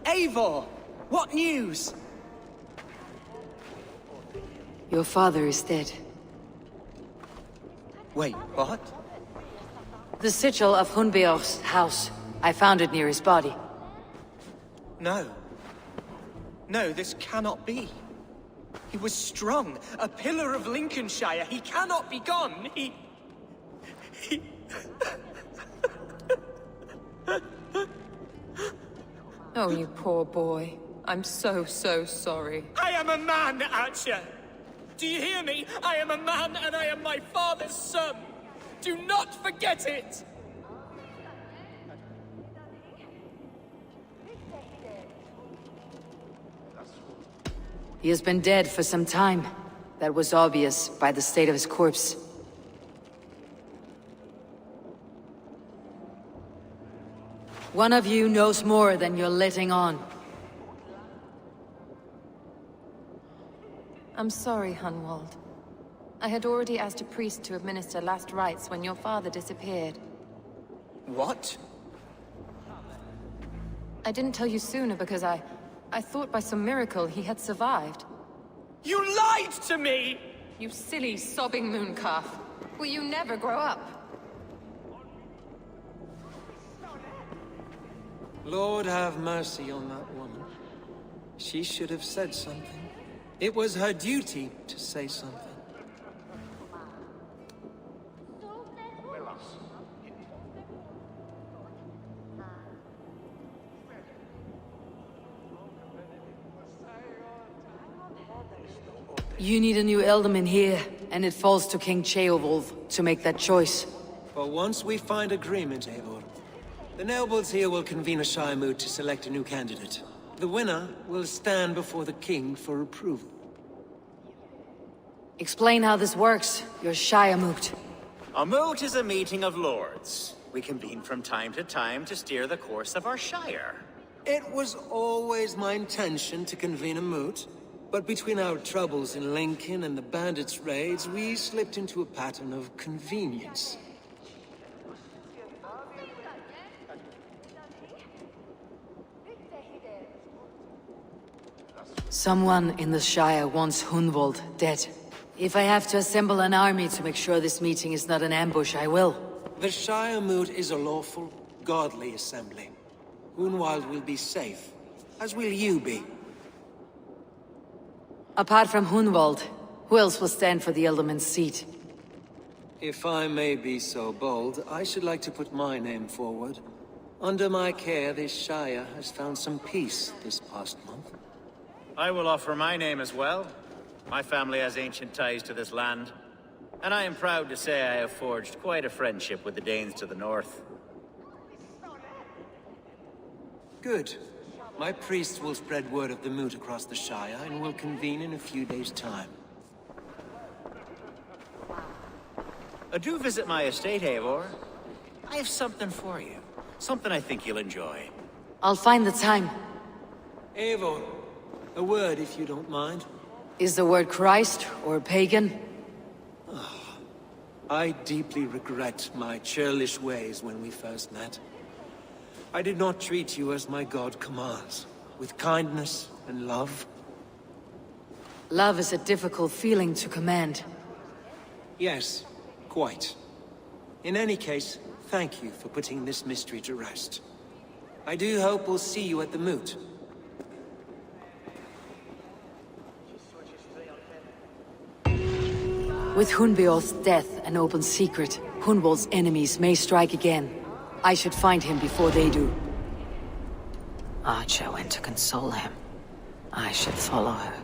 Eivor! What news? Your father is dead. Wait, what? The sigil of Hunbeor's house. I found it near his body. No. No, this cannot be. He was strong, a pillar of Lincolnshire. He cannot be gone. He... Oh, you poor boy. I'm so sorry. I am a man, Archer! Do you hear me? I am a man and I am my father's son! Do not forget it! He has been dead for some time. That was obvious by the state of his corpse. One of you knows more than you're letting on. I'm sorry, Hunwald. I had already asked a priest to administer last rites when your father disappeared. What? I didn't tell you sooner because I thought by some miracle he had survived. You lied to me! You silly, sobbing mooncalf. Will you never grow up? Lord have mercy on that woman. She should have said something. It was her duty to say something. You need a new ealdorman here, and it falls to King Ceolwulf to make that choice. But once we find agreement, Eivor, the nobles here will convene a Shire moot to select a new candidate. The winner will stand before the king for approval. Explain how this works, your Shire moot. A moot is a meeting of lords. We convene from time to time to steer the course of our shire. It was always my intention to convene a moot, but between our troubles in Lincoln and the bandits' raids, we slipped into a pattern of convenience. Someone in the Shire wants Hunwald dead. If I have to assemble an army to make sure this meeting is not an ambush, I will. The Shire moot is a lawful, godly assembly. Hunwald will be safe, as will you be. Apart from Hunwald, who else will stand for the ealdorman's seat? If I may be so bold, I should like to put my name forward. Under my care, this Shire has found some peace this past month. I will offer my name as well. My family has ancient ties to this land, and I am proud to say I have forged quite a friendship with the Danes to the north. Good. My priest will spread word of the moot across the Shire, and will convene in a few days' time. Do visit my estate, Eivor. I have something for you. Something I think you'll enjoy. I'll find the time. Eivor, a word if you don't mind. Is the word Christ or pagan? I deeply regret my churlish ways when we first met. I did not treat you as my god commands, with kindness and love. Love is a difficult feeling to command. Yes, quite. In any case, thank you for putting this mystery to rest. I do hope we'll see you at the moot. With Hunbeor's death an open secret, Hunwald's enemies may strike again. I should find him before they do. Archer went to console him. I should follow her.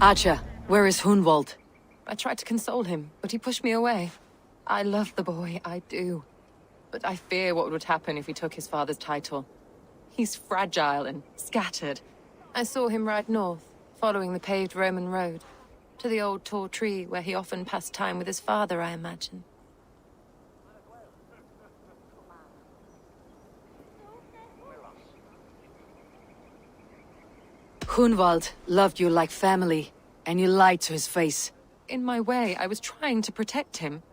Archer, where is Hunwald? I tried to console him, but he pushed me away. I love the boy, I do. But I fear what would happen if he took his father's title. He's fragile and scattered. I saw him ride north, following the paved Roman road. To the old tall tree where he often passed time with his father, I imagine. Hunwald loved you like family, and you lied to his face. In my way, I was trying to protect him.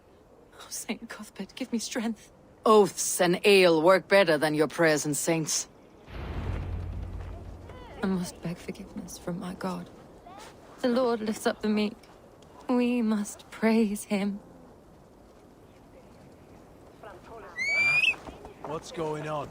Oh, Saint Cuthbert, give me strength. Oaths and ale work better than your prayers and saints. I must beg forgiveness from my God. The Lord lifts up the meek. We must praise him. What's going on?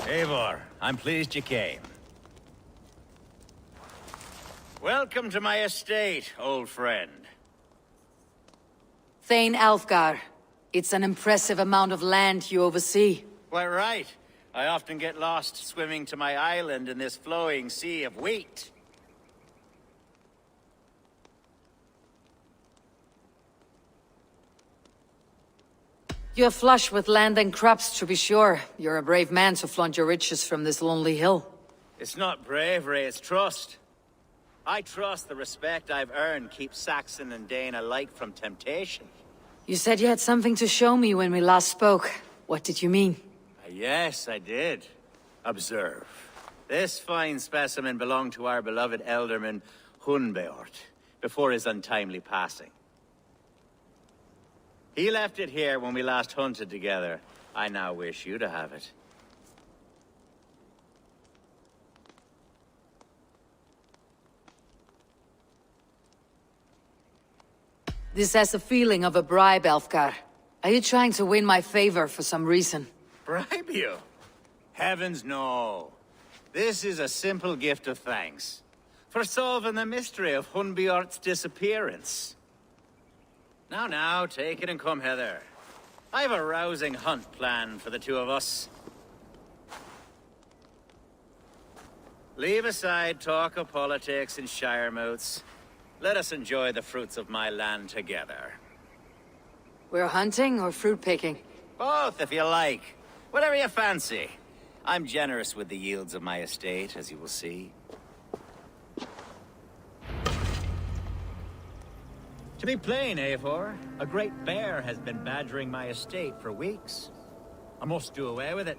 Eivor, I'm pleased you came. Welcome to my estate, old friend. Thane Alfgar, it's an impressive amount of land you oversee. Quite right. I often get lost swimming to my island in this flowing sea of wheat. You're flush with land and crops, to be sure. You're a brave man to flaunt your riches from this lonely hill. It's not bravery, it's trust. I trust the respect I've earned keeps Saxon and Dane alike from temptation. You said you had something to show me when we last spoke. What did you mean? Yes, I did. Observe. This fine specimen belonged to our beloved elderman, Hunbeort, before his untimely passing. He left it here when we last hunted together. I now wish you to have it. This has a feeling of a bribe, Elfgar. Are you trying to win my favor for some reason? Bribe you? Heavens no. This is a simple gift of thanks for solving the mystery of Hunbeort's disappearance. Now, take it and come hither. I've a rousing hunt planned for the two of us. Leave aside talk of politics and shire moots. Let us enjoy the fruits of my land together. We're hunting or fruit picking? Both, if you like. Whatever you fancy. I'm generous with the yields of my estate, as you will see. To be plain, Eivor, a great bear has been badgering my estate for weeks. I must do away with it,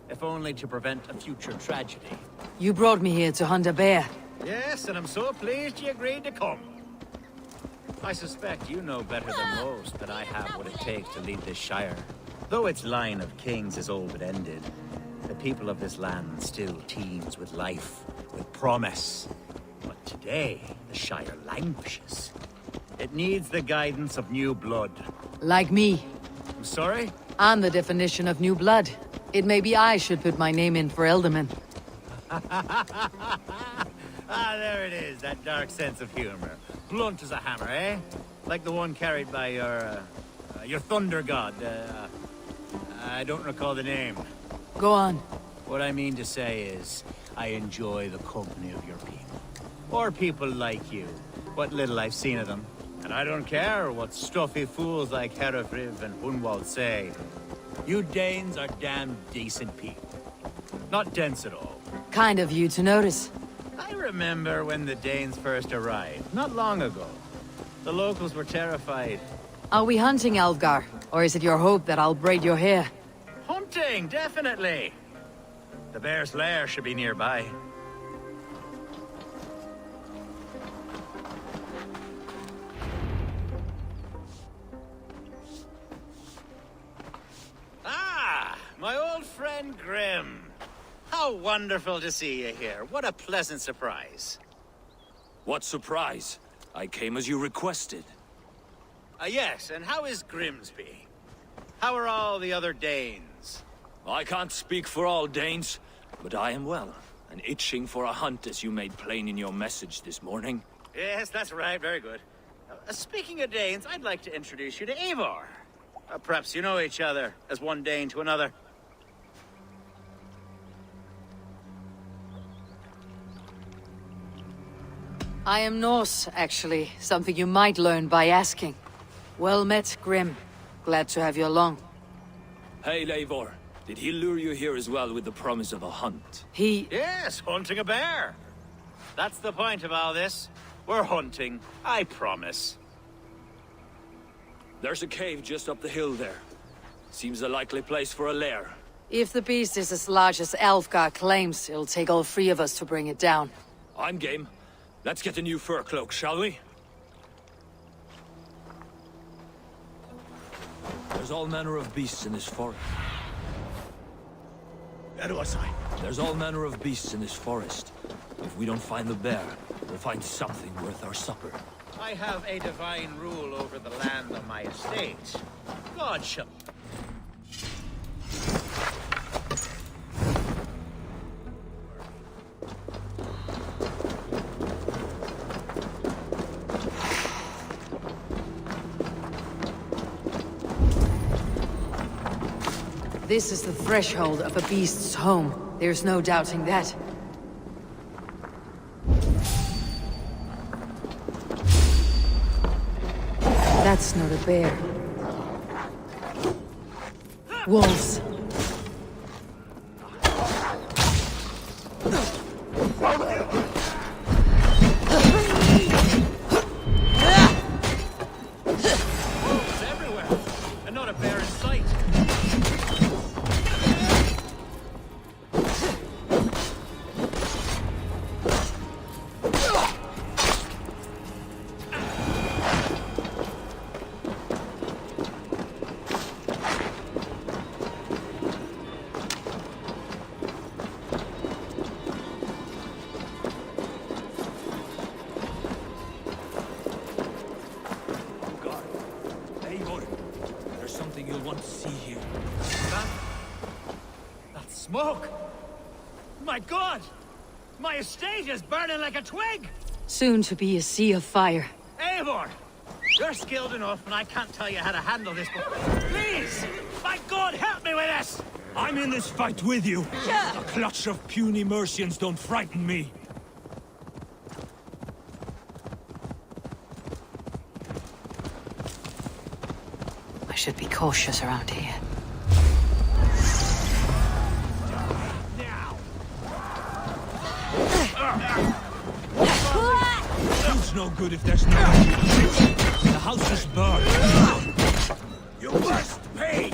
if only to prevent a future tragedy. You brought me here to hunt a bear. Yes, and I'm so pleased you agreed to come. I suspect you know better than most that I have what it takes to lead this shire. Though its line of kings is all but ended, the people of this land still teems with life, with promise. But today, the shire languishes. It needs the guidance of new blood. Like me. I'm sorry? I'm the definition of new blood. It may be I should put my name in for Elderman. Ah, there it is, that dark sense of humor. Blunt as a hammer, eh? Like the one carried by your thunder god. I don't recall the name. Go on. What I mean to say is, I enjoy the company of your people. Or people like you. What little I've seen of them. And I don't care what stuffy fools like Herefriv and Hunwald say. You Danes are damn decent people. Not dense at all. Kind of you to notice. I remember when the Danes first arrived, not long ago. The locals were terrified. Are we hunting, Elfgar? Or is it your hope that I'll braid your hair? Hunting, definitely! The bear's lair should be nearby. Ah, my old friend Grim. How wonderful to see you here. What a pleasant surprise. What surprise? I came as you requested. Yes, and how is Grimsby? How are all the other Danes? I can't speak for all Danes, but I am well, and itching for a hunt as you made plain in your message this morning. Yes, that's right. Very good. Speaking of Danes, I'd like to introduce you to Eivor. Perhaps you know each other, as one Dane to another. I am Norse, actually. Something you might learn by asking. Well met, Grim. Glad to have you along. Hey, Eivor. Did he lure you here as well with the promise of a hunt? Yes, hunting a bear. That's the point of all this. We're hunting, I promise. There's a cave just up the hill there. Seems a likely place for a lair. If the beast is as large as Elfgar claims, it'll take all three of us to bring it down. I'm game. Let's get a new fur cloak, shall we? There's all manner of beasts in this forest. There's all manner of beasts in this forest. If we don't find the bear, we'll find something worth our supper. I have a divine rule over the land on my estate. God shall... This is the threshold of a beast's home. There's no doubting that. That's not a bear. Wolves. Wolves everywhere, and not a bear in sight. see here? That smoke! My God! My estate is burning like a twig! Soon to be a sea of fire. Eivor! You're skilled enough, and I can't tell you how to handle this, but please! My God, help me with this! I'm in this fight with you. The clutch of puny Mercians don't frighten me. I should be cautious around here. It's no good if there's no one. The house is burned. You must pay!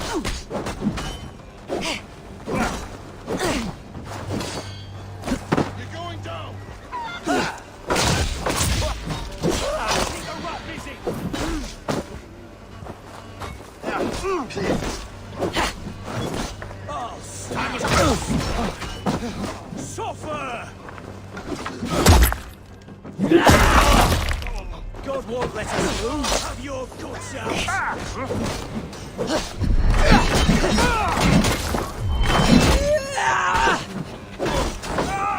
You're going down! Suffer! God won't let us lose. Have your guts out.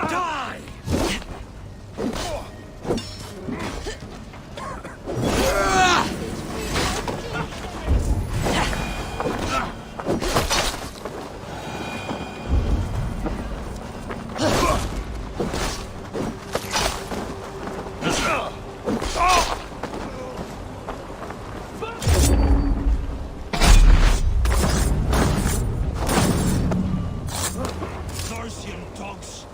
Die! Mercian dogs!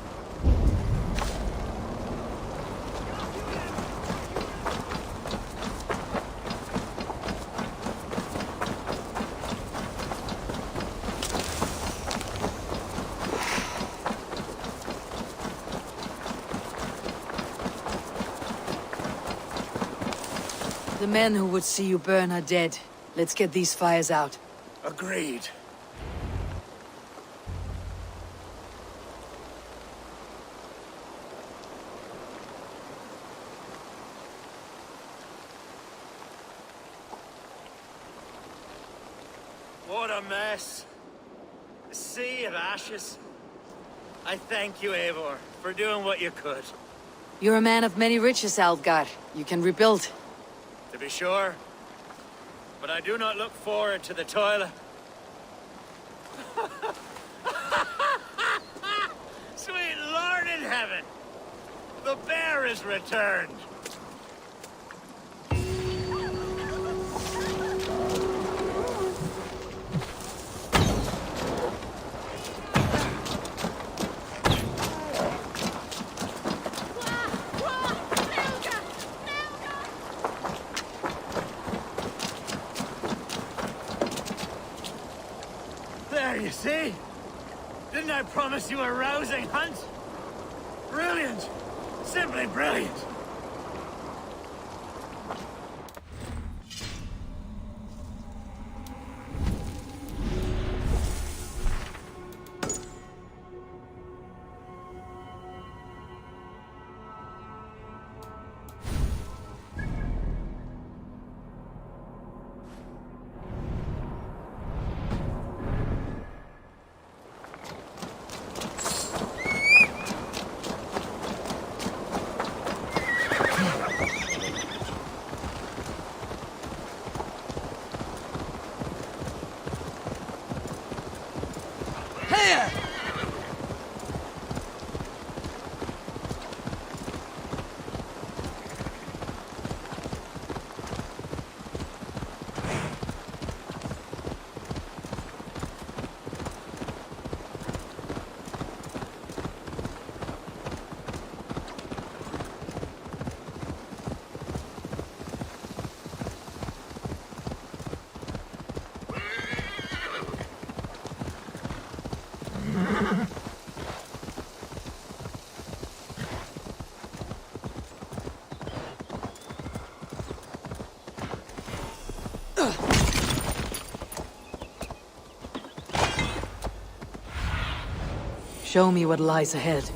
The men who would see you burn are dead. Let's get these fires out. Agreed. What a mess. A sea of ashes. I thank you, Eivor, for doing what you could. You're a man of many riches, Alfgar. You can rebuild. To be sure. But I do not look forward to the toilet. Sweet Lord in heaven! The bear is returned! There, you see? Didn't I promise you a rousing hunt? Brilliant! Simply brilliant! Show me what lies ahead.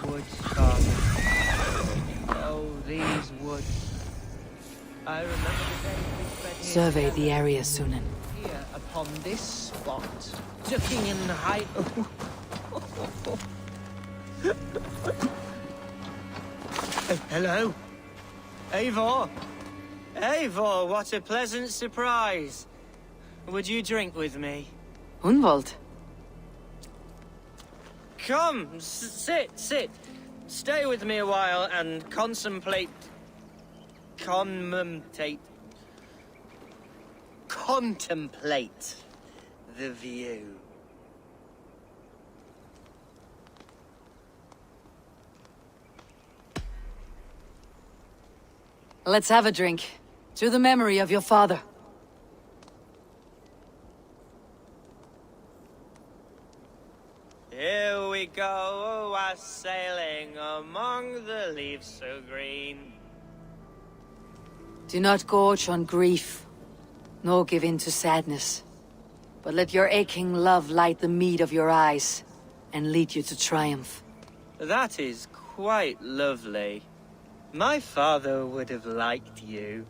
woods, Father. Oh, these woods. I remember the day we spent here Survey the together. area, Sunan. Here, upon this spot, ducking in the height. Hello? Eivor! Eivor, what a pleasant surprise! Would you drink with me? Hunwald? Come, sit. Stay with me a while and contemplate the view. Let's have a drink. To the memory of your father. Here we go, sailing among the leaves so green. Do not gorge on grief, nor give in to sadness. But let your aching love light the mead of your eyes, and lead you to triumph. That is quite lovely. My father would have liked you.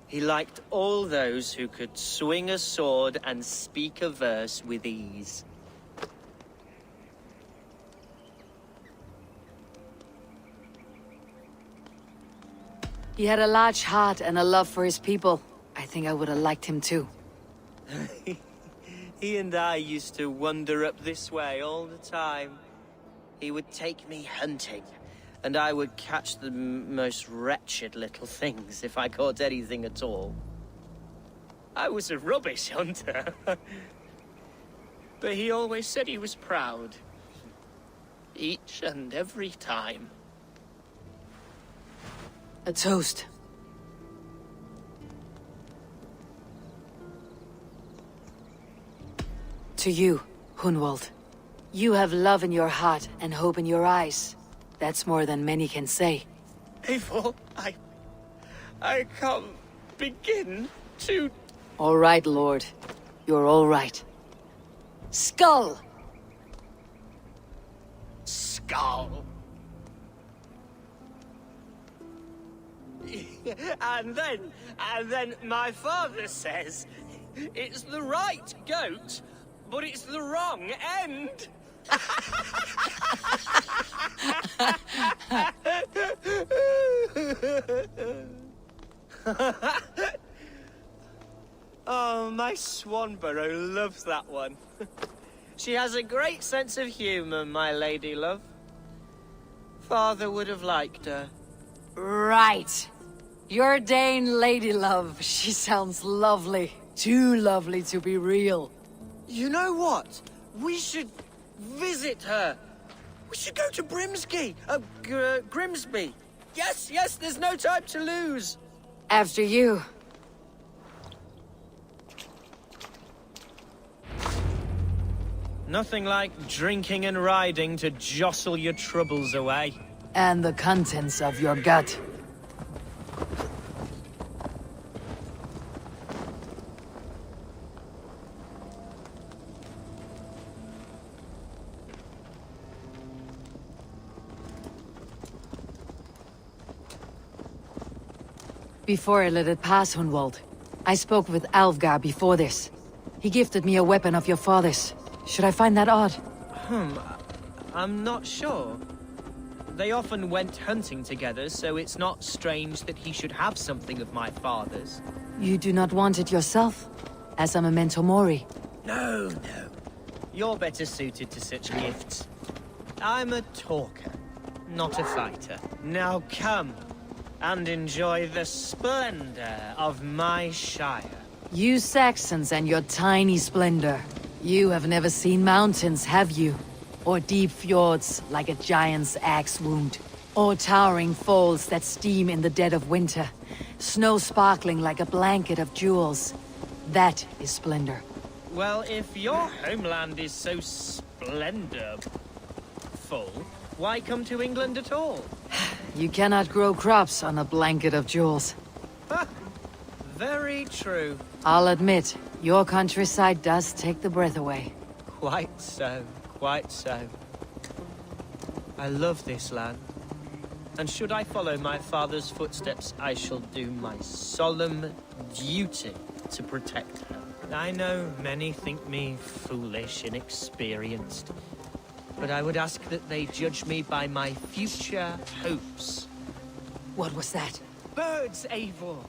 He liked all those who could swing a sword and speak a verse with ease. He had a large heart and a love for his people. I think I would have liked him too. He and I used to wander up this way all the time. He would take me hunting, and I would catch the most wretched little things if I caught anything at all. I was a rubbish hunter. But he always said he was proud. Each and every time. A toast. To you, Hunwald. You have love in your heart and hope in your eyes. That's more than many can say. Eivor, I can't begin to... All right, Lord. You're all right. Skull! Skull. And then my father says, it's the right goat, but it's the wrong end. Oh, my Swanborough loves that one. She has a great sense of humor, my lady love. Father would have liked her. Right. Your Dane lady love. She sounds lovely. Too lovely to be real. You know what? We should visit her. We should go to Grimsby. Yes, there's no time to lose. After you. Nothing like drinking and riding to jostle your troubles away. And the contents of your gut. Before I let it pass, Hunwald, I spoke with Alfgar before this. He gifted me a weapon of your father's. Should I find that odd? I'm not sure. They often went hunting together, so it's not strange that he should have something of my father's. You do not want it yourself? As a memento mori? No. You're better suited to such gifts. I'm a talker, not a fighter. Now come and enjoy the splendor of my shire. You Saxons and your tiny splendor. You have never seen mountains, have you? Or deep fjords like a giant's axe wound. Or towering falls that steam in the dead of winter. Snow sparkling like a blanket of jewels. That is splendor. Well, if your homeland is so splendorful, why come to England at all? You cannot grow crops on a blanket of jewels. Very true. I'll admit, your countryside does take the breath away. Quite so, quite so. I love this land. And should I follow my father's footsteps, I shall do my solemn duty to protect her. I know many think me foolish, inexperienced, but I would ask that they judge me by my future hopes. What was that? Birds, Eivor!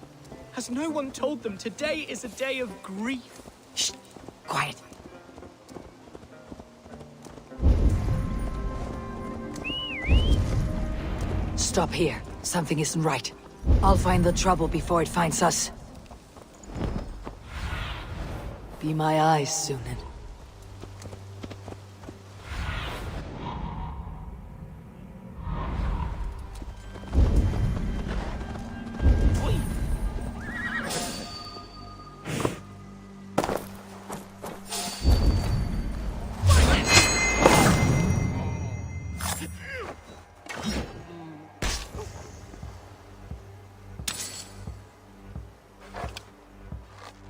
Has no one told them today is a day of grief? Shh! Quiet. Stop here. Something isn't right. I'll find the trouble before it finds us. Be my eyes, Sunan.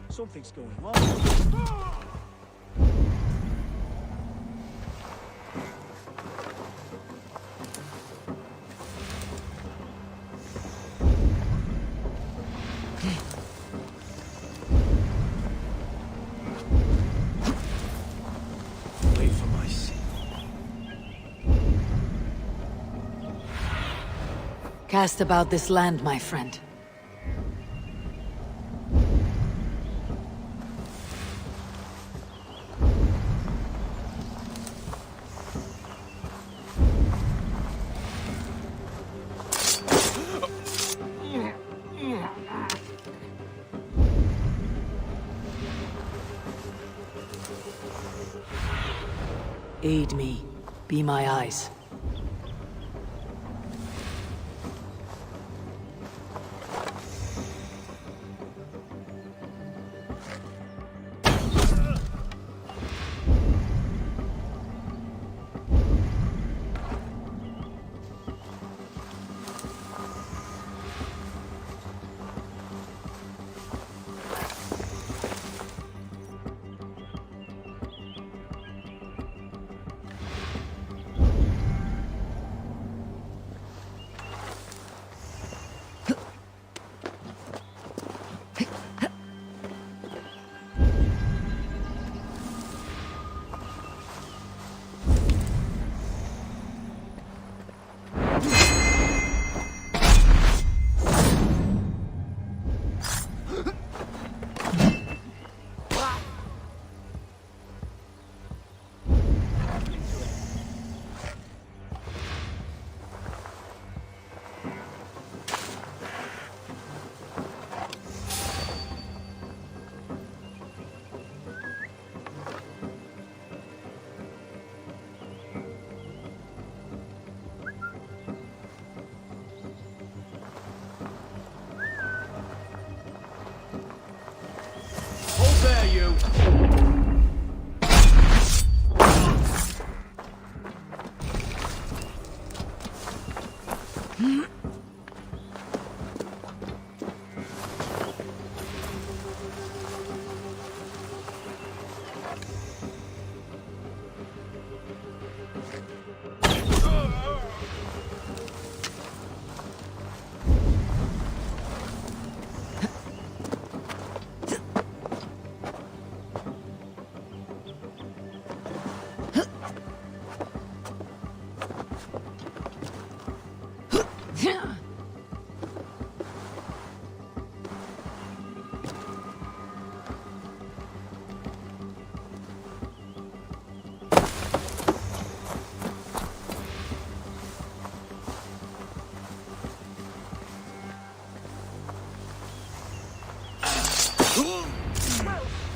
Something's going wrong. Wait for my seat. Cast about this land, my friend. Aid me. Be my eyes. There you.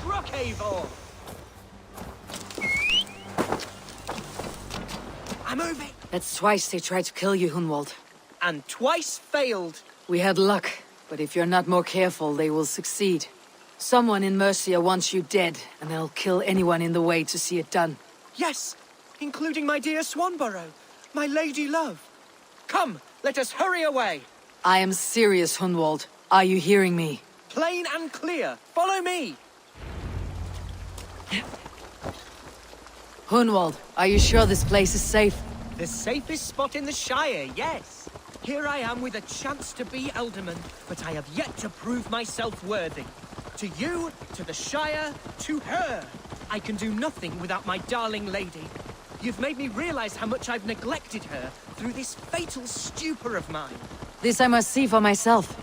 Rock, Eivor! I'm moving! That's twice they tried to kill you, Hunwald. And twice failed. We had luck, but if you're not more careful, they will succeed. Someone in Mercia wants you dead, and they'll kill anyone in the way to see it done. Yes, including my dear Swanborough, my lady love. Come, let us hurry away. I am serious, Hunwald. Are you hearing me? Plain and clear. Follow me. Hunwald, are you sure this place is safe? The safest spot in the Shire, yes. Here I am with a chance to be Alderman, but I have yet to prove myself worthy. To you, to the Shire, to her. I can do nothing without my darling lady. You've made me realize how much I've neglected her through this fatal stupor of mine. This I must see for myself.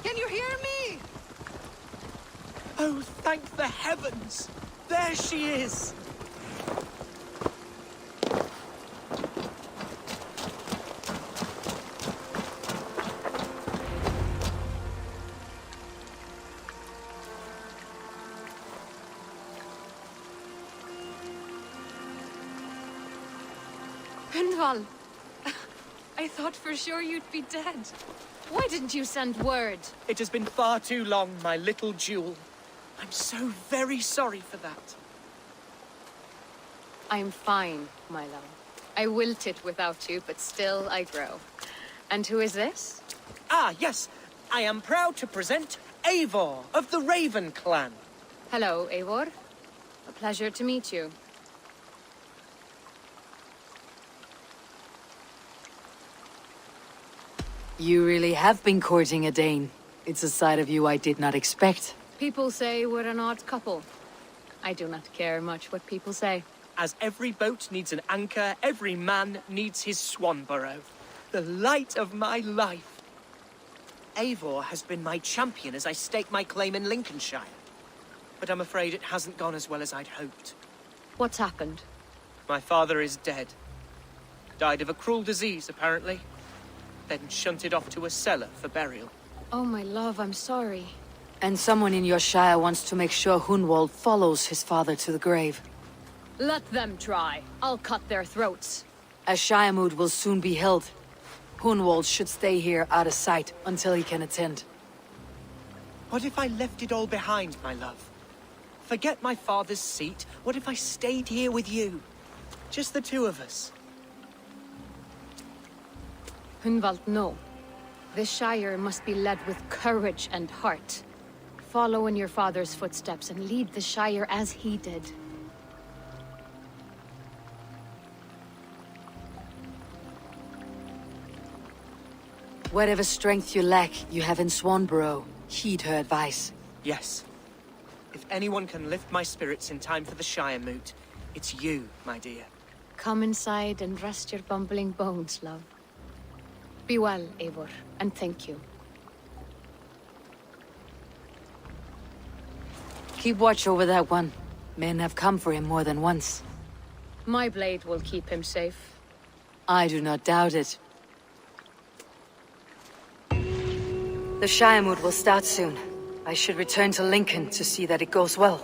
Can you hear me? Oh, thank the heavens! There she is! Brynval, I thought for sure you'd be dead. Why didn't you send word? It has been far too long, my little jewel. I'm so very sorry for that. I'm fine, my love. I wilted without you, but still I grow. And who is this? Ah, yes. I am proud to present Eivor of the Raven clan. Hello, Eivor. A pleasure to meet you. You really have been courting a Dane. It's a side of you I did not expect. People say we're an odd couple. I do not care much what people say. As every boat needs an anchor, every man needs his Swanborough. The light of my life. Eivor has been my champion as I stake my claim in Lincolnshire. But I'm afraid it hasn't gone as well as I'd hoped. What's happened? My father is dead. Died of a cruel disease, apparently. Then shunted off to a cellar for burial. Oh, my love, I'm sorry. And someone in your shire wants to make sure Hunwald follows his father to the grave. Let them try. I'll cut their throats. A Shiremoot will soon be held. Hunwald should stay here out of sight until he can attend. What if I left it all behind, my love? Forget my father's seat. What if I stayed here with you? Just the two of us. Hunwald, no. This Shire must be led with courage and heart. Follow in your father's footsteps and lead the Shire as he did. Whatever strength you lack, you have in Swanborough. Heed her advice. Yes. If anyone can lift my spirits in time for the Shire moot, it's you, my dear. Come inside and rest your bumbling bones, love. Be well, Eivor, and thank you. Keep watch over that one. Men have come for him more than once. My blade will keep him safe. I do not doubt it. The Shiremoot will start soon. I should return to Lincoln to see that it goes well.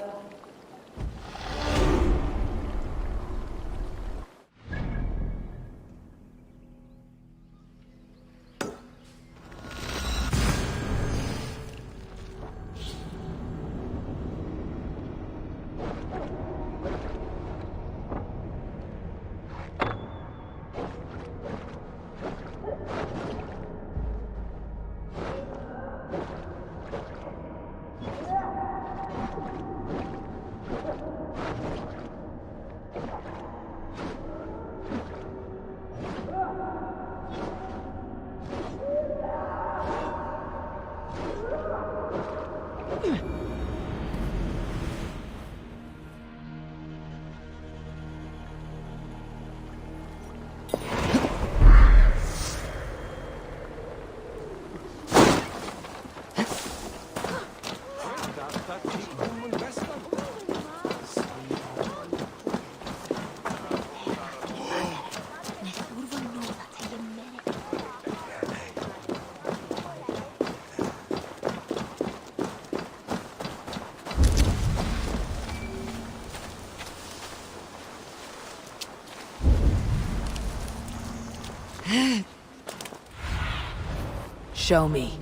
Show me.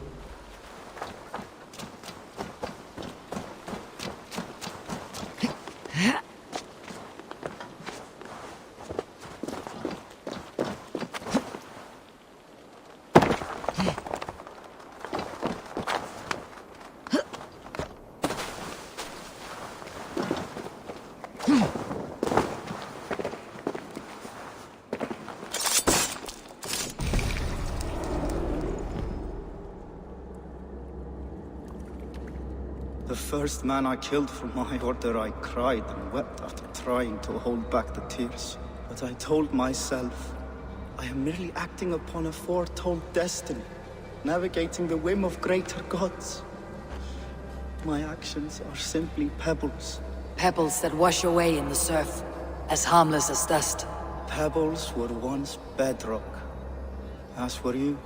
The first man I killed for my order, I cried and wept after trying to hold back the tears. But I told myself, I am merely acting upon a foretold destiny, navigating the whim of greater gods. My actions are simply pebbles. Pebbles that wash away in the surf, as harmless as dust. Pebbles were once bedrock, as were you.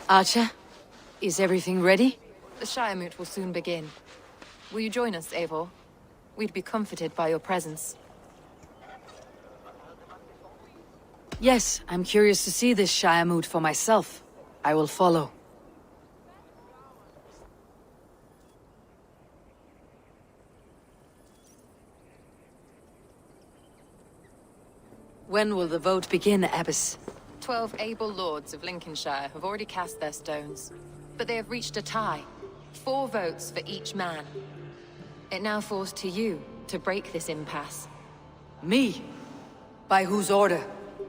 Archer, is everything ready? The Shire Moot will soon begin. Will you join us, Eivor? We'd be comforted by your presence. Yes, I'm curious to see this Shire Moot for myself. I will follow. When will the vote begin, Abbess? 12 able lords of Lincolnshire have already cast their stones, but they have reached a tie. 4 votes for each man. It now falls to you to break this impasse. Me? By whose order?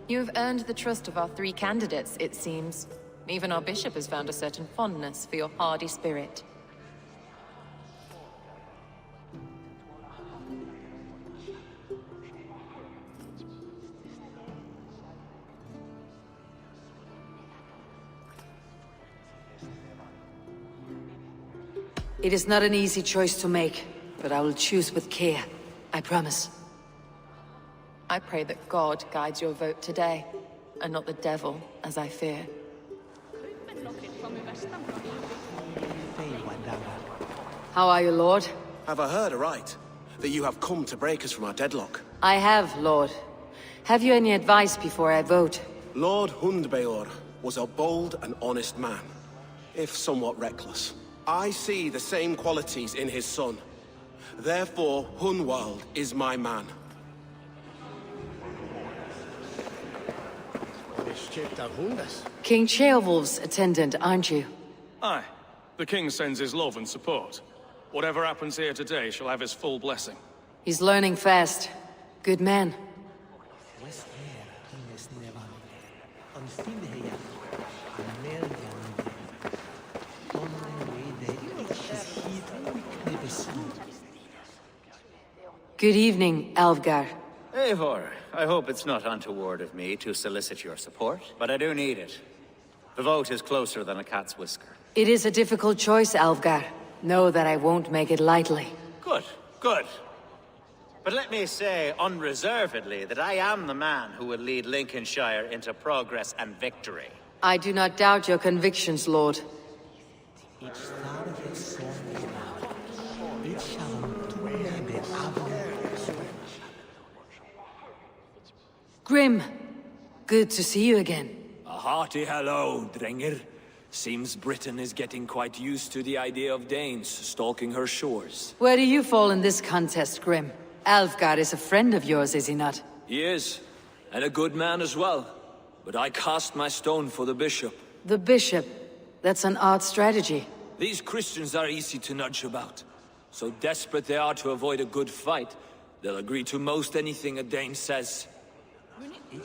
You have earned the trust of our 3 candidates, it seems. Even our bishop has found a certain fondness for your hardy spirit. It is not an easy choice to make, but I will choose with care. I promise. I pray that God guides your vote today, and not the devil, as I fear. How are you, Lord? Have I heard aright? That you have come to break us from our deadlock? I have, Lord. Have you any advice before I vote? Lord Hundbeor was a bold and honest man, if somewhat reckless. I see the same qualities in his son. Therefore, Hunwald is my man. King Ceolwulf's attendant, aren't you? Aye. The king sends his love and support. Whatever happens here today shall have his full blessing. He's learning fast. Good man. Good evening, Alvgar. Eivor, I hope it's not untoward of me to solicit your support, but I do need it. The vote is closer than a cat's whisker. It is a difficult choice, Alvgar. Know that I won't make it lightly. Good, good. But let me say unreservedly that I am the man who will lead Lincolnshire into progress and victory. I do not doubt your convictions, Lord. Grim, good to see you again. A hearty hello, Drenger. Seems Britain is getting quite used to the idea of Danes stalking her shores. Where do you fall in this contest, Grim? Alfgar is a friend of yours, is he not? He is, and a good man as well. But I cast my stone for the bishop. The bishop? That's an odd strategy. These Christians are easy to nudge about. So desperate they are to avoid a good fight, they'll agree to most anything a Dane says. A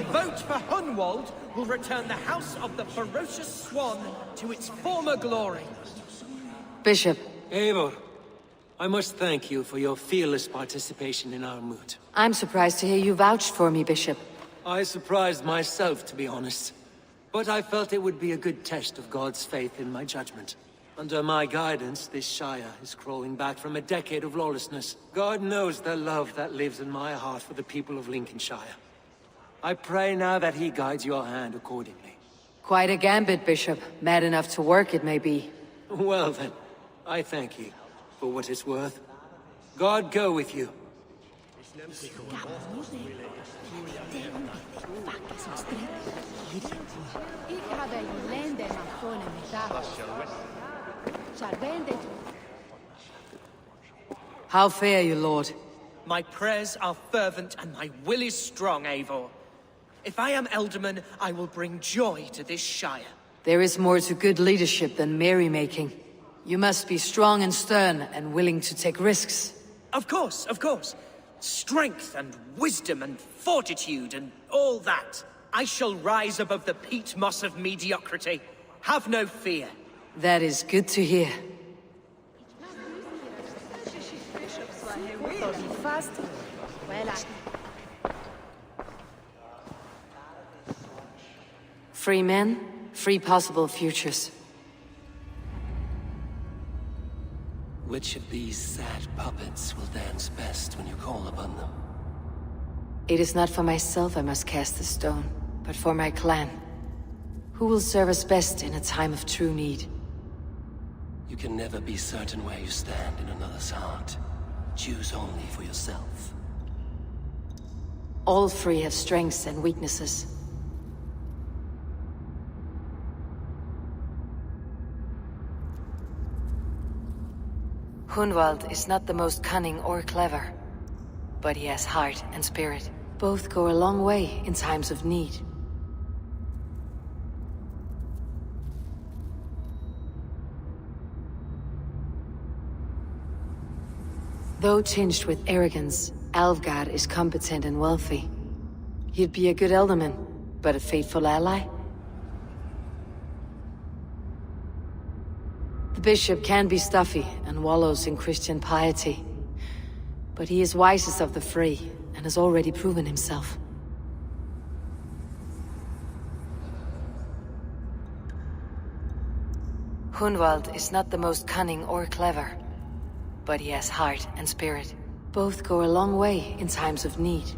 vote for Hunwald will return the House of the Ferocious Swan to its former glory. Bishop. Eivor, I must thank you for your fearless participation in our moot. I'm surprised to hear you vouched for me, Bishop. I surprised myself, to be honest. But I felt it would be a good test of God's faith in my judgment. Under my guidance, this Shire is crawling back from a decade of lawlessness. God knows the love that lives in my heart for the people of Lincolnshire. I pray now that he guides your hand accordingly. Quite a gambit, Bishop. Mad enough to work, it may be. Well then, I thank you for what it's worth. God go with you. How fare you, Lord? My prayers are fervent and my will is strong, Eivor. If I am Elderman, I will bring joy to this Shire. There is more to good leadership than merrymaking. You must be strong and stern and willing to take risks. Of course, of course. Strength and wisdom and fortitude and all that. I shall rise above the peat moss of mediocrity. Have no fear. That is good to hear. Free men, free possible futures. Which of these sad puppets will dance best when you call upon them? It is not for myself I must cast the stone, but for my clan. Who will serve us best in a time of true need? You can never be certain where you stand in another's heart. Choose only for yourself. All three have strengths and weaknesses. Hunwald is not the most cunning or clever, but he has heart and spirit. Both go a long way in times of need. Though tinged with arrogance, Alvgard is competent and wealthy. He'd be a good alderman, but a faithful ally? The bishop can be stuffy and wallows in Christian piety, but he is wisest of the three and has already proven himself. Hunwald is not the most cunning or clever, but he has heart and spirit. Both go a long way in times of need.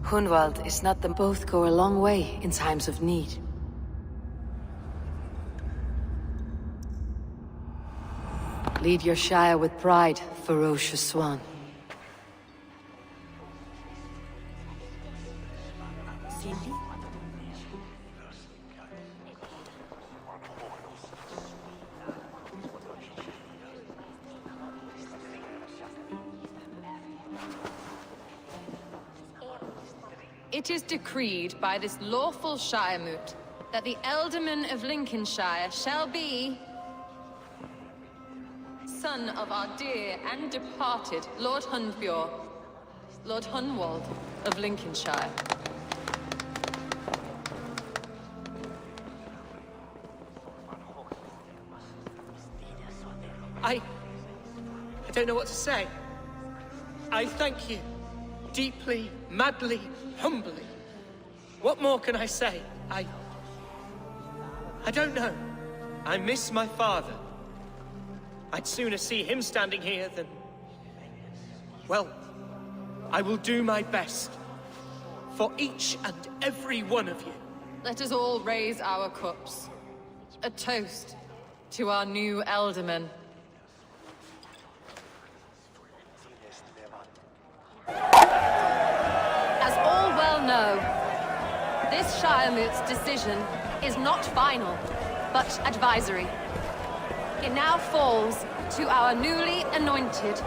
Hunwald is not the... Both go a long way in times of need. Lead your Shire with pride, ferocious swan. It is decreed by this lawful Shiremoot that the Alderman of Lincolnshire shall be... son of our dear and departed Lord Hunbjorn, Lord Hunwald of Lincolnshire. I don't know what to say. I thank you. Deeply, madly, humbly. What more can I say? I don't know. I miss my father. I'd sooner see him standing here than... Well, I will do my best. For each and every one of you. Let us all raise our cups. A toast to our new Alderman. As all well know, this Shiremoot's decision is not final, but advisory. It now falls to our newly anointed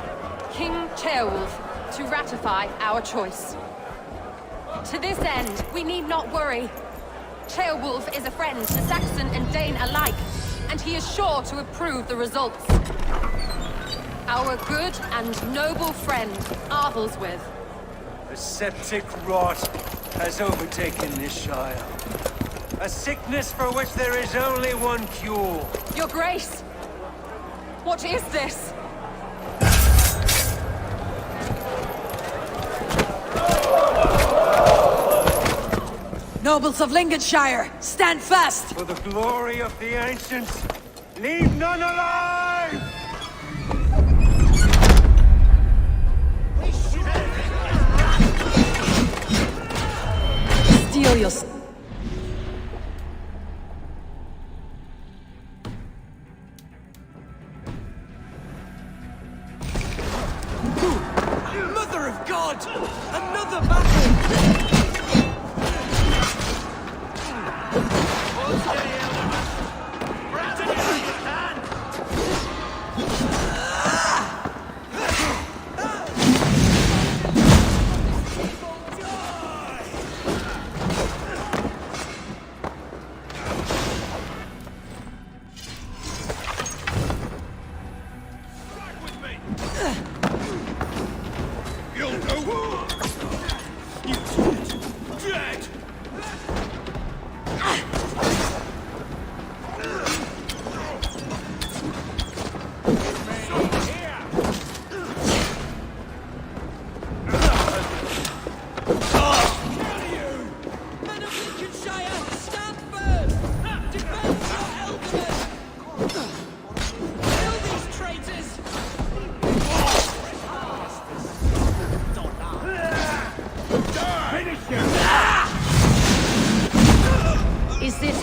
King Ceolwulf to ratify our choice. To this end, we need not worry. Ceolwulf is a friend to Saxon and Dane alike, and he is sure to approve the results. Our good and noble friend, Arthelswith. The septic rot has overtaken this Shire. A sickness for which there is only one cure. Your Grace! What is this? Nobles of Lincolnshire, stand fast! For the glory of the ancients, leave none alive! Steel yourself. Mother of God! Another battle!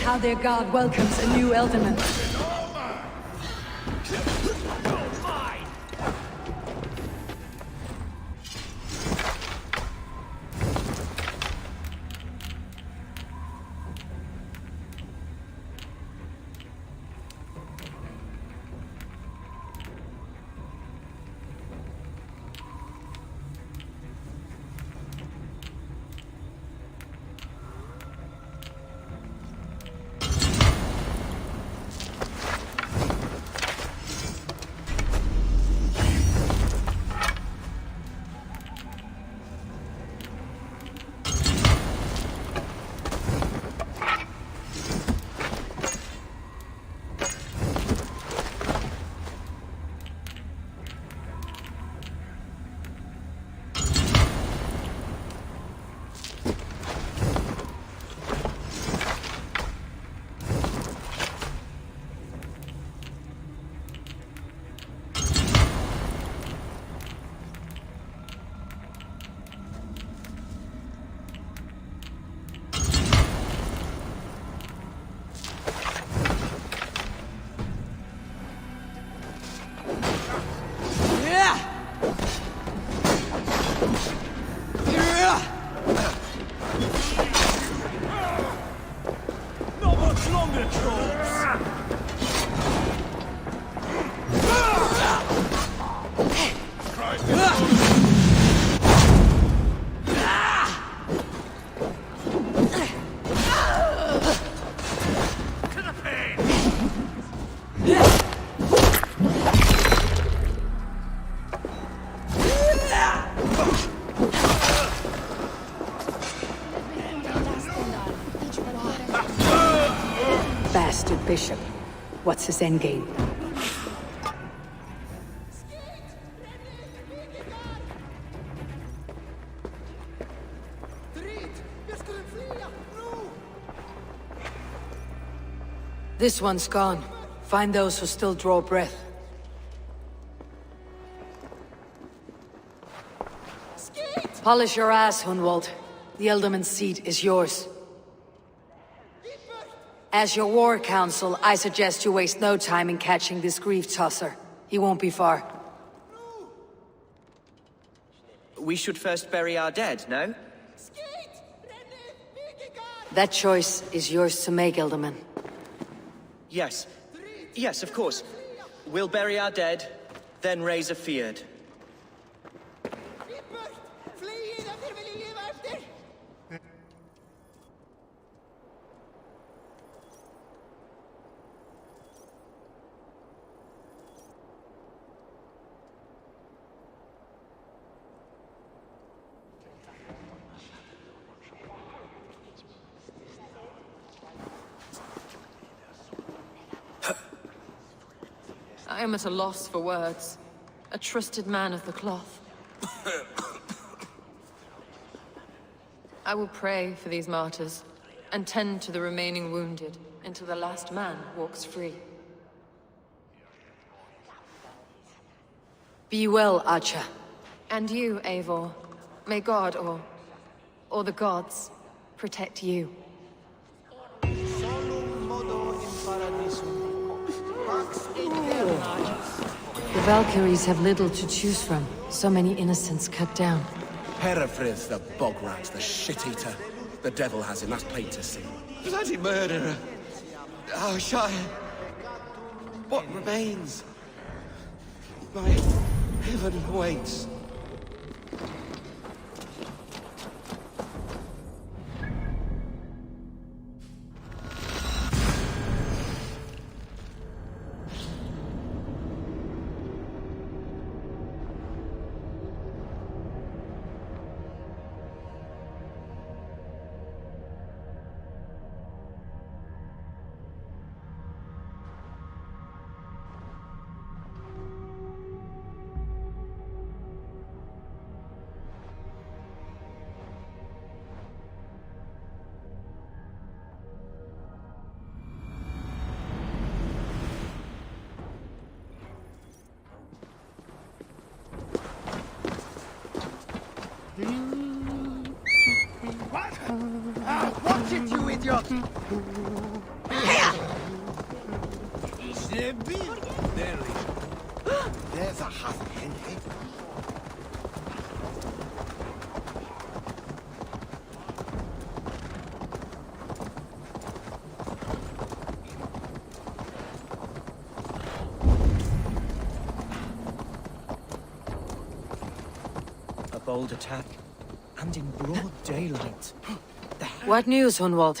how their god welcomes a new Elderman. Not much longer, trolls! Bastard bishop. What's his endgame? This one's gone. Find those who still draw breath. Polish your ass, Hunwald. The Elderman's seat is yours. As your war council, I suggest you waste no time in catching this grief-tosser. He won't be far. We should first bury our dead, no? That choice is yours to make, Elderman. Yes. Yes, of course. We'll bury our dead, then raise a feard. I am at a loss for words. A trusted man of the cloth. I will pray for these martyrs, and tend to the remaining wounded, until the last man walks free. Be well, Archer. And you, Eivor. May God, or the gods, protect you. The Valkyries have little to choose from. So many innocents cut down. Herefrith, the bog rat, the shit-eater. The devil has him, that's plain to see. Bloody murderer! Oh, Shire! What remains? My heaven waits. it, you idiot! There's a half Henry. A bold attack, and in broad daylight. What news, Hunwald?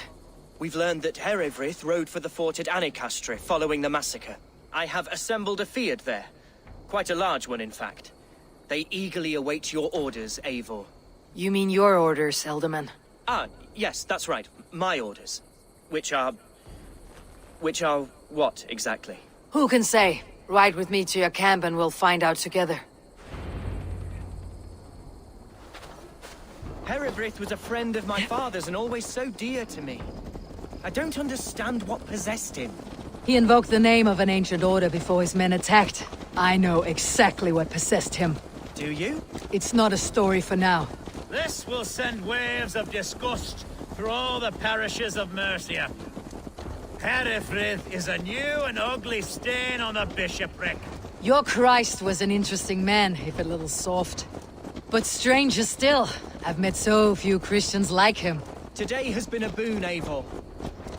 We've learned that Herewrith rode for the fort at Annikastre following the massacre. I have assembled a field there. Quite a large one, in fact. They eagerly await your orders, Eivor. You mean your orders, Elderman? Ah, yes, that's right. My orders. Which are what, exactly? Who can say? Ride with me to your camp and we'll find out together. Herewrith was a friend of my father's and always so dear to me. I don't understand what possessed him. He invoked the name of an ancient order before his men attacked. I know exactly what possessed him. Do you? It's not a story for now. This will send waves of disgust through all the parishes of Mercia. Herewrith is a new and ugly stain on the bishopric. Your Christ was an interesting man, if a little soft. But stranger still, I've met so few Christians like him. Today has been a boon, Eivor.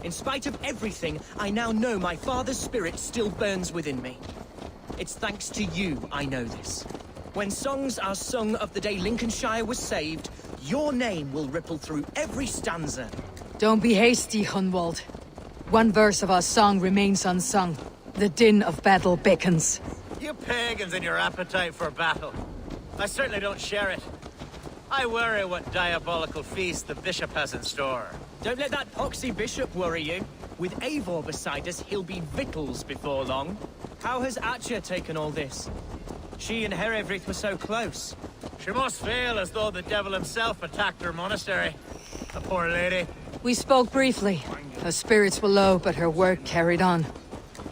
In spite of everything, I now know my father's spirit still burns within me. It's thanks to you I know this. When songs are sung of the day Lincolnshire was saved, your name will ripple through every stanza. Don't be hasty, Hunwald. One verse of our song remains unsung. The din of battle beckons. You pagans and your appetite for battle. I certainly don't share it. I worry what diabolical feast the bishop has in store. Don't let that poxy bishop worry you. With Eivor beside us, he'll be victuals before long. How has Atcha taken all this? She and Herewrith were so close. She must feel as though the devil himself attacked her monastery. The poor lady. We spoke briefly. Her spirits were low, but her work carried on.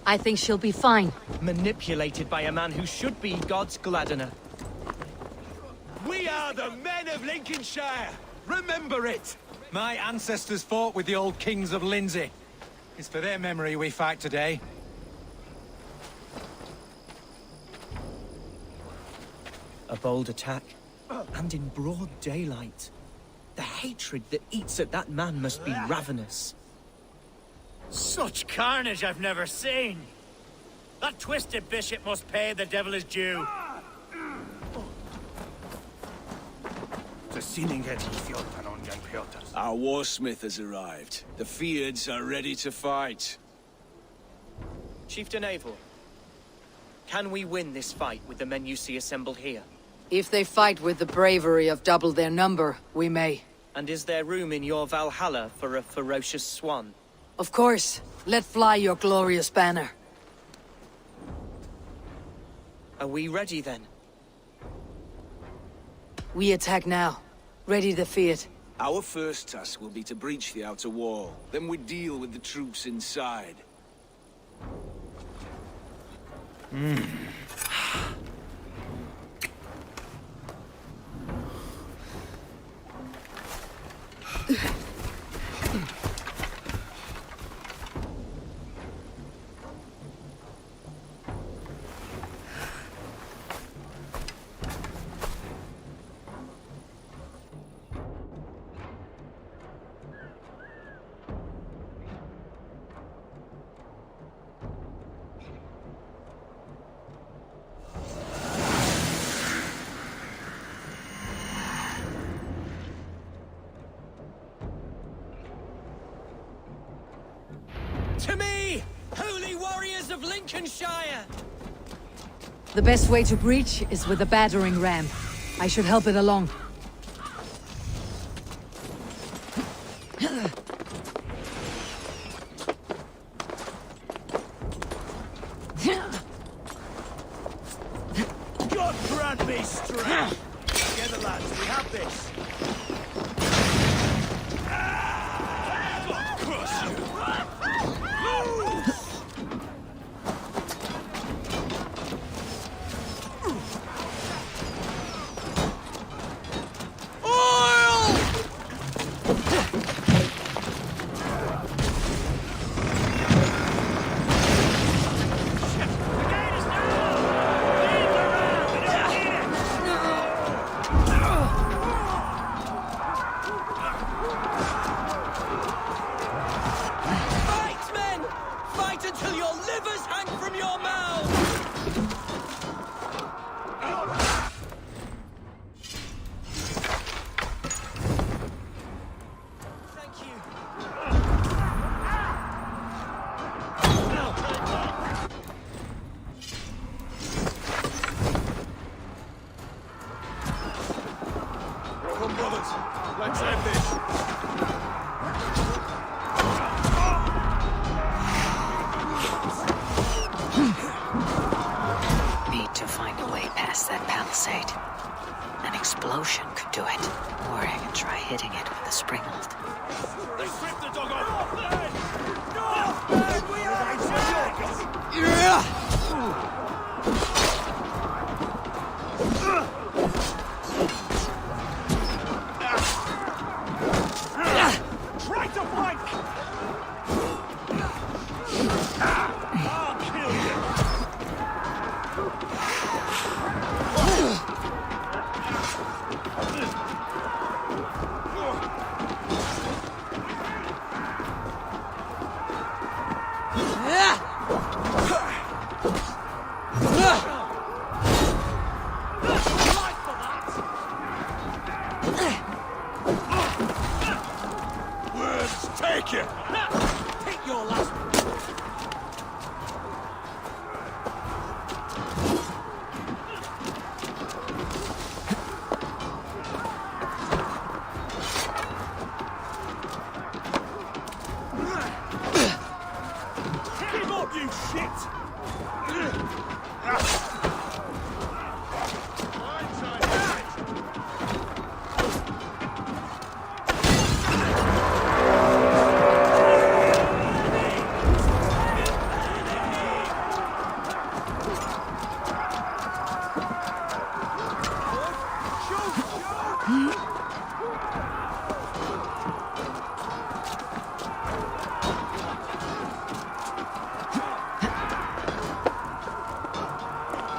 I think she'll be fine. Manipulated by a man who should be God's gladdener. We are the men of Lincolnshire! Remember it! My ancestors fought with the old kings of Lindsey. It's for their memory we fight today. A bold attack, and in broad daylight. The hatred that eats at that man must be ravenous. Such carnage I've never seen. That twisted bishop must pay the devil his due. Our warsmith has arrived. The Fyrds are ready to fight. Chieftain Eivor, can we win this fight with the men you see assembled here? If they fight with the bravery of double their number, we may. And is there room in your Valhalla for a ferocious swan? Of course. Let fly your glorious banner. Are we ready then? We attack now. Ready to fight. Our first task will be to breach the outer wall. Then we deal with the troops inside. To me, holy warriors of Lincolnshire! The best way to breach is with a battering ram. I should help it along. God grant me strength! Together, lads, we have this! God curse you! potion could do it. Or I can try hitting it with a springald. They stripped the dog off! Try to flank! I'll kill you! Words take you! Take your last... Give up, you shit!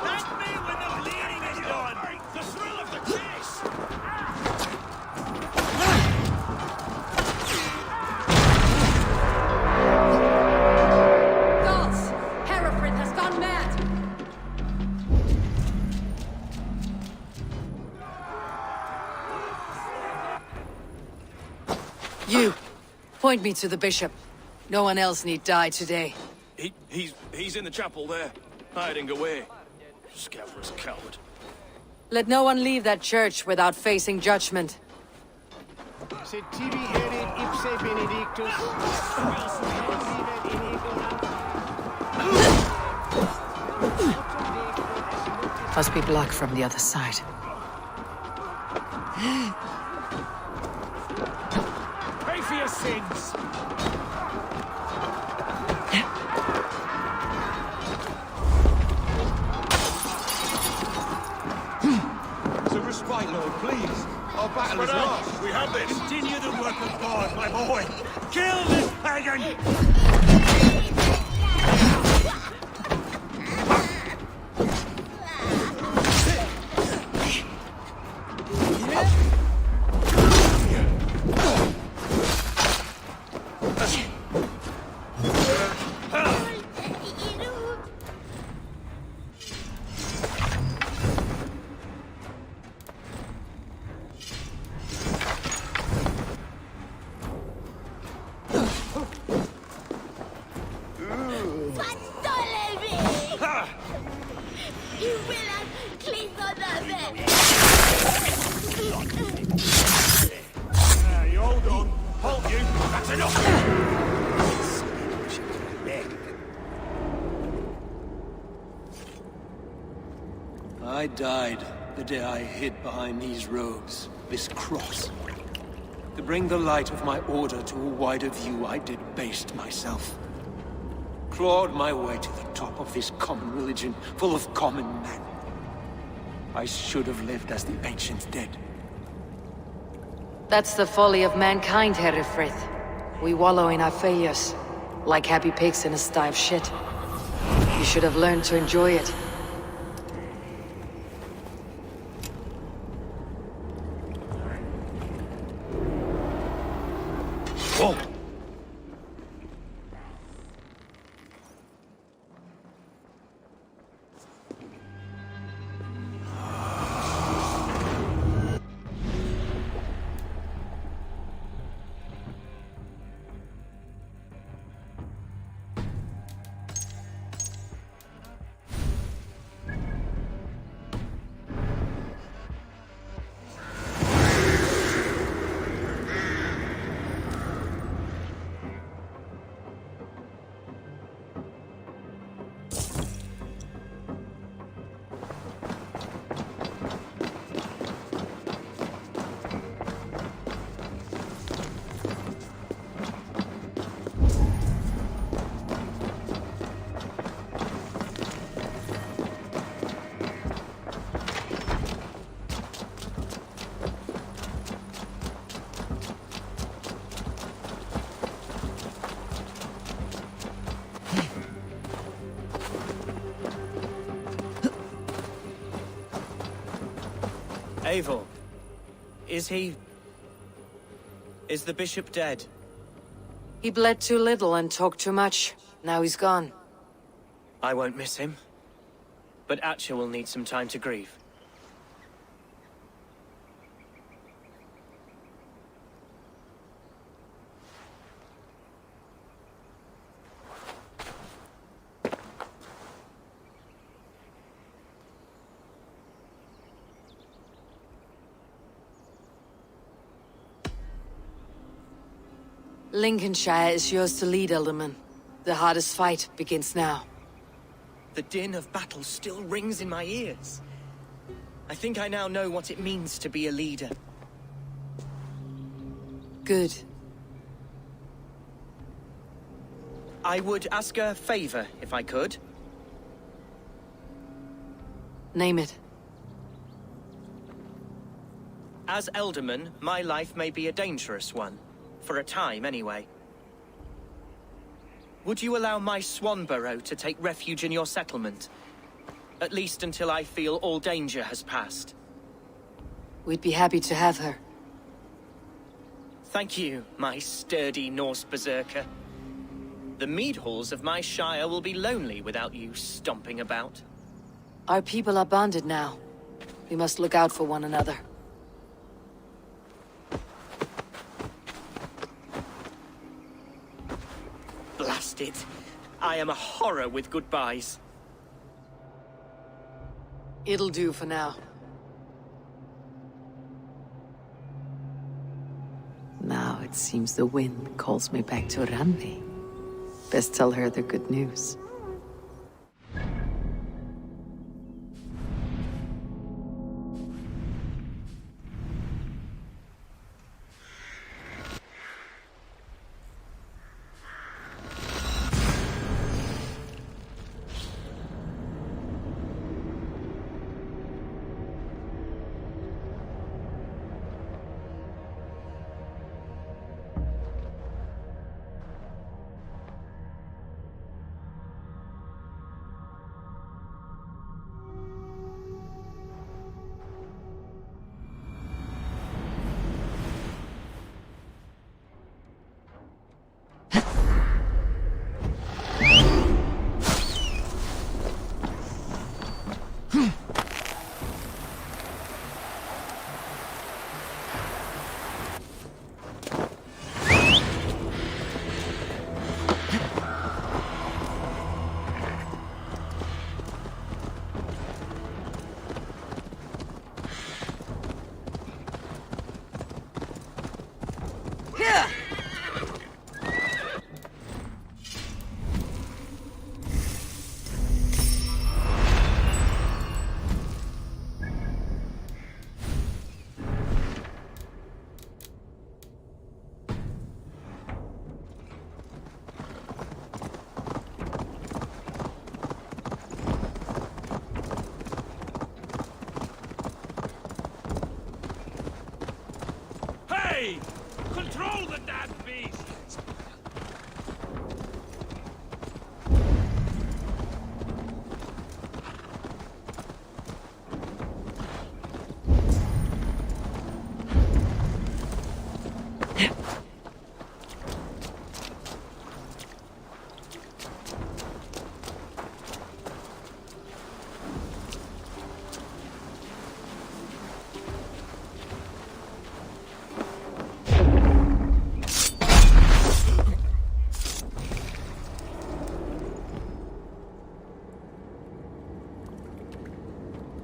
Thank me when the bleeding is done! The thrill of the chase! Gods! Hereford has gone mad! You! Point me to the bishop. No one else need die today. He's in the chapel there, hiding away. Scabrous coward. Let no one leave that church without facing judgment. Sed tibi erit ipse benedictus. Must be blocked from the other side. Pay for your sins! It's a respite, Lord, please. Our battle is lost. We have this! Continue the work of God, my boy! Kill this pagan! You hold on. Halt you. That's enough. I died the day I hid behind these robes, this cross. To bring the light of my order to a wider view, I did baste myself. Clawed my way to the top of this common religion, full of common men. I should have lived as the ancients did. That's the folly of mankind, Herefrith. We wallow in our failures, like happy pigs in a sty of shit. You should have learned to enjoy it. Oh! Eivor, is the bishop dead? He bled too little and talked too much. Now he's gone. I won't miss him. But Atcha will need some time to grieve. Lincolnshire is yours to lead, Alderman. The hardest fight begins now. The din of battle still rings in my ears. I think I now know what it means to be a leader. Good. I would ask a favor, if I could. Name it. As Elderman, my life may be a dangerous one. For a time, anyway. Would you allow my Swanborough to take refuge in your settlement? At least until I feel all danger has passed. We'd be happy to have her. Thank you, my sturdy Norse berserker. The mead halls of my shire will be lonely without you stomping about. Our people are bonded now. We must look out for one another. Blast it. I am a horror with goodbyes. It'll do for now. Now it seems the wind calls me back to Randi. Best tell her the good news. Control the damn beast!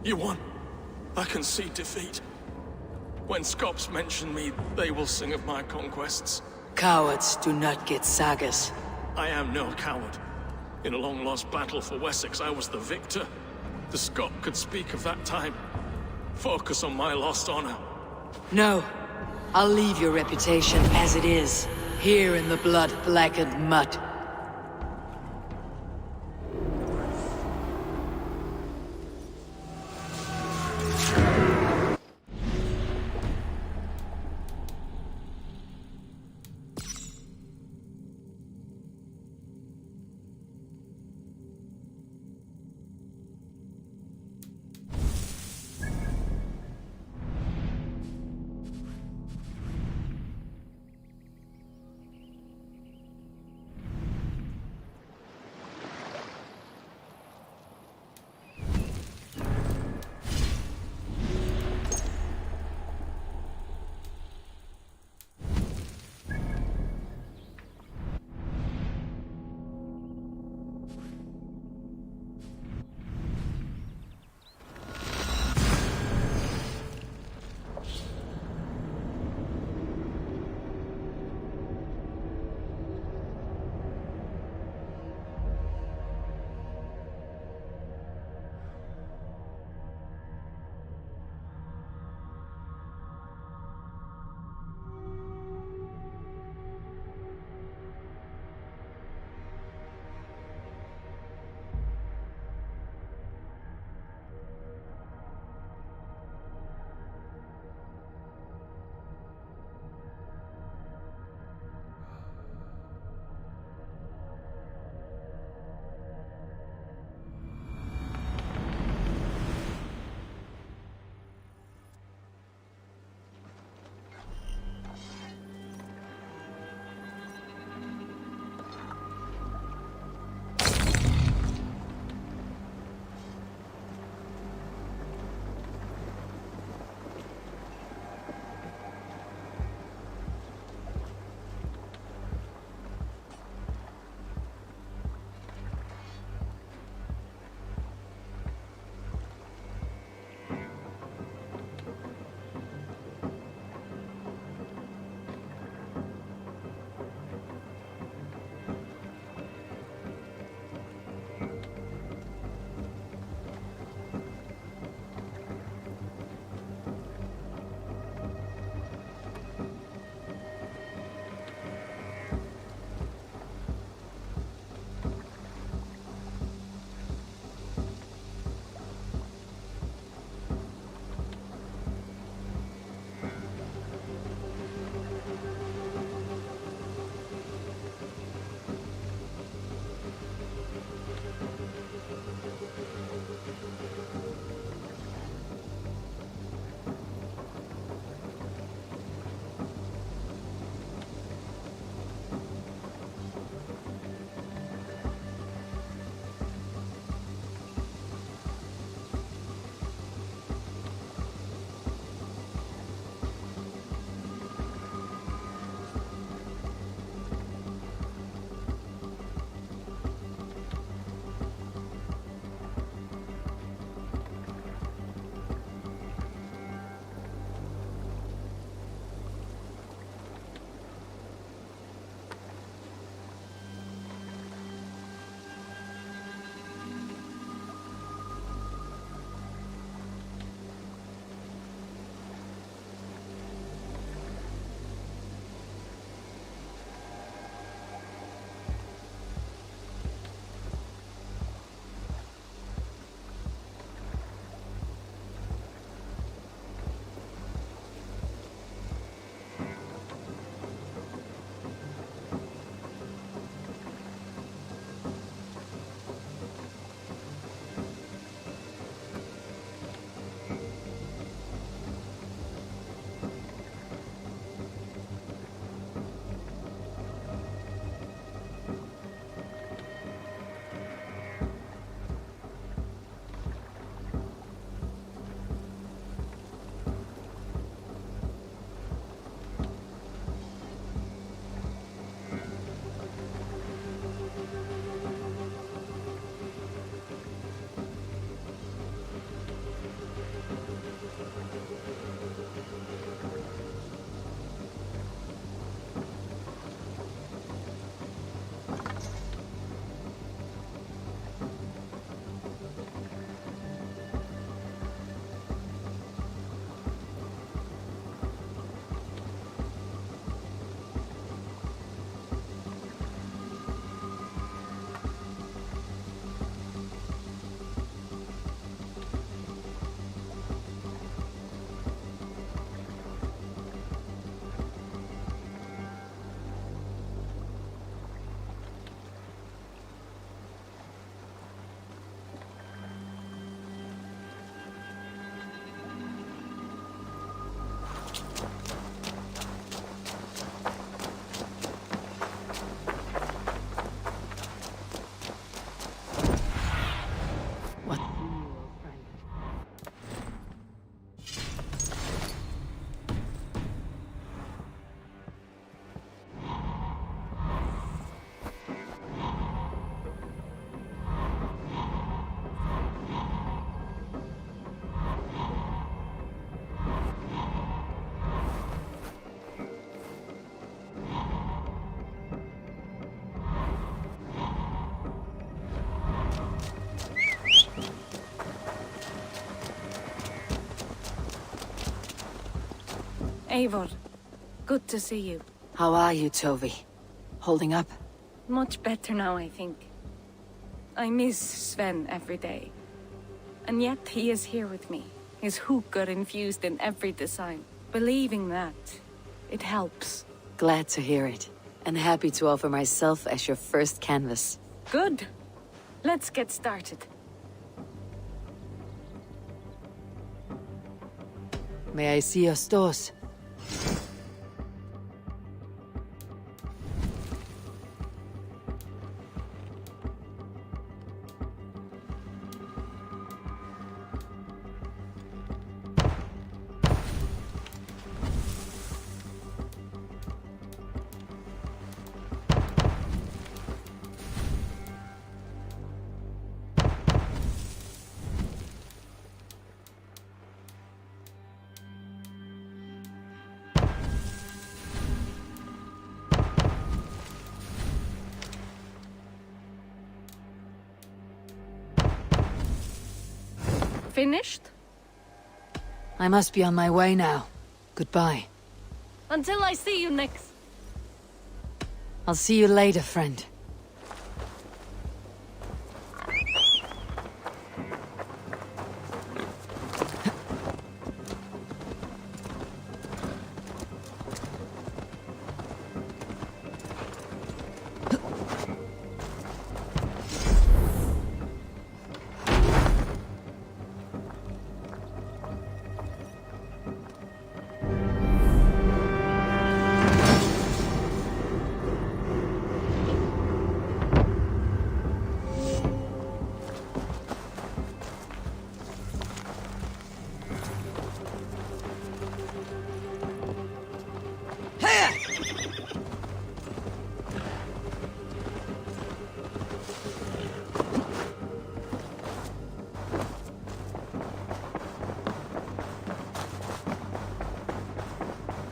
You won. I can see defeat. When Scops mention me, they will sing of my conquests. Cowards do not get sagas. I am no coward. In a long-lost battle for Wessex, I was the victor. The Scot could speak of that time. Focus on my lost honor. No. I'll leave your reputation as it is, here in the blood-blackened mud. Eivor, good to see you. How are you, Tovi? Holding up? Much better now, I think. I miss Sven every day. And yet he is here with me. His hook got infused in every design. Believing that, it helps. Glad to hear it. And happy to offer myself as your first canvas. Good. Let's get started. May I see your stores? Finished? I must be on my way now. Goodbye. Until I see you next. I'll see you later, friend.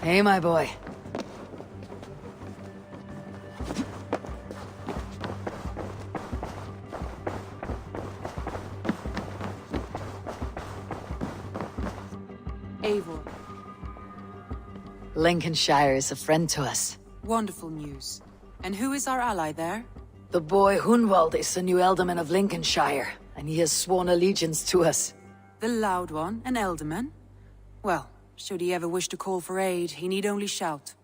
Hey, my boy. Eivor. Lincolnshire is a friend to us. Wonderful news. And who is our ally there? The boy Hunwald is the new alderman of Lincolnshire, and he has sworn allegiance to us. The loud one, an alderman? Well, should he ever wish to call for aid, he need only shout.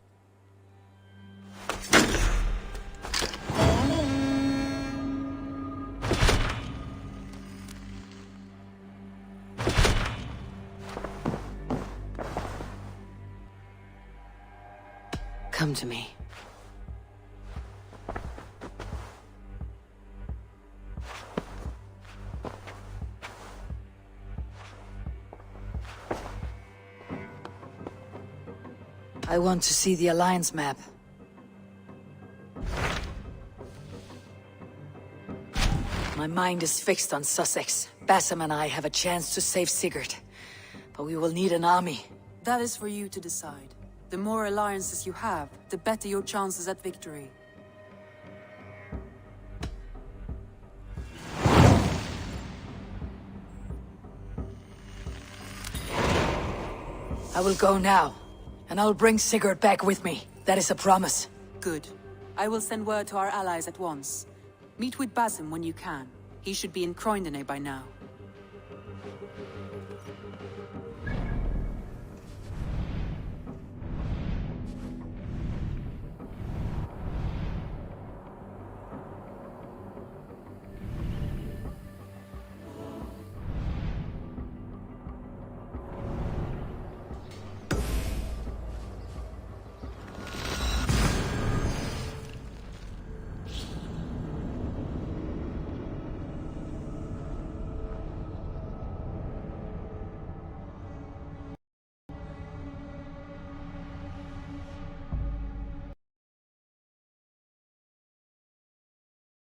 Come to me. I want to see the Alliance map. My mind is fixed on Sussex. Bassam and I have a chance to save Sigurd. But we will need an army. That is for you to decide. The more alliances you have, the better your chances at victory. I will go now. And I'll bring Sigurd back with me. That is a promise. Good. I will send word to our allies at once. Meet with Basim when you can. He should be in Croydon by now.